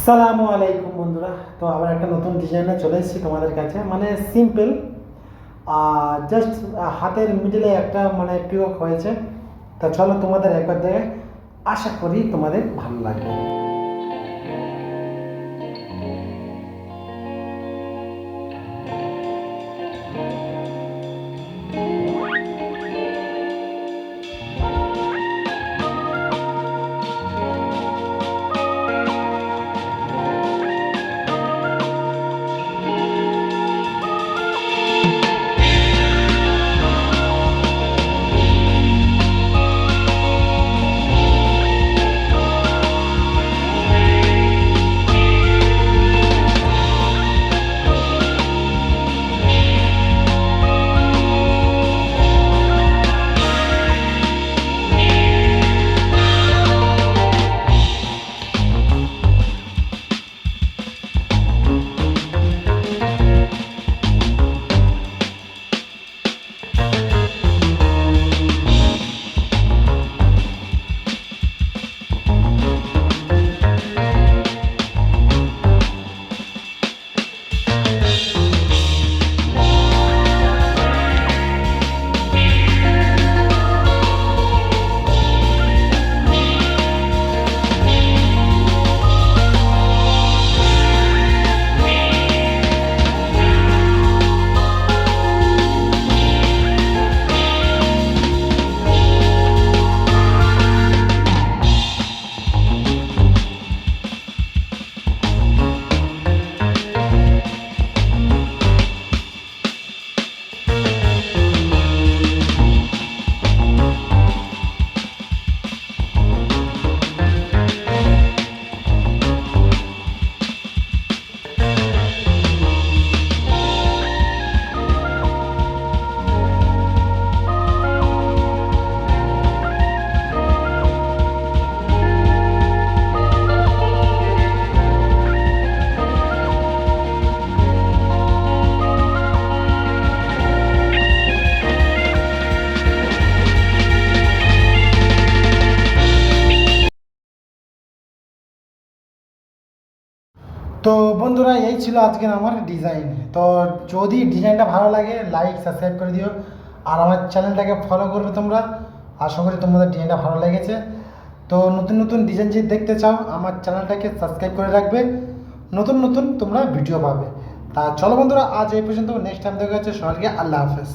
আসসালামু আলাইকুম বন্ধুরা। তো আবার একটা নতুন ডিজাইনে চলে এসেছি তোমাদের কাছে, মানে সিম্পল জাস্ট হাতের মিডলে একটা মানে পিকক হয়েছে। তা চলো তোমাদের একবার দেখে, আশা করি তোমাদের ভালো লাগবে। তো বন্ধুরা, এই ছিল আজকের আমার ডিজাইন। তো যদি ডিজাইনটা ভালো লাগে, লাইক সাবস্ক্রাইব করে দিও, আর আমার চ্যানেলটাকে ফলো করবে তোমরা। আশা করি তোমাদের ডিজাইনটা ভালো লেগেছে। তো নতুন নতুন ডিজাইন যদি দেখতে চাও, আমার চ্যানেলটাকে সাবস্ক্রাইব করে রাখবে, নতুন নতুন তোমরা ভিডিও পাবে। তা চলো বন্ধুরা, আজ এই পর্যন্ত, নেক্সট টাইম দেখা হচ্ছে। সবাইকে আল্লাহ হাফেজ।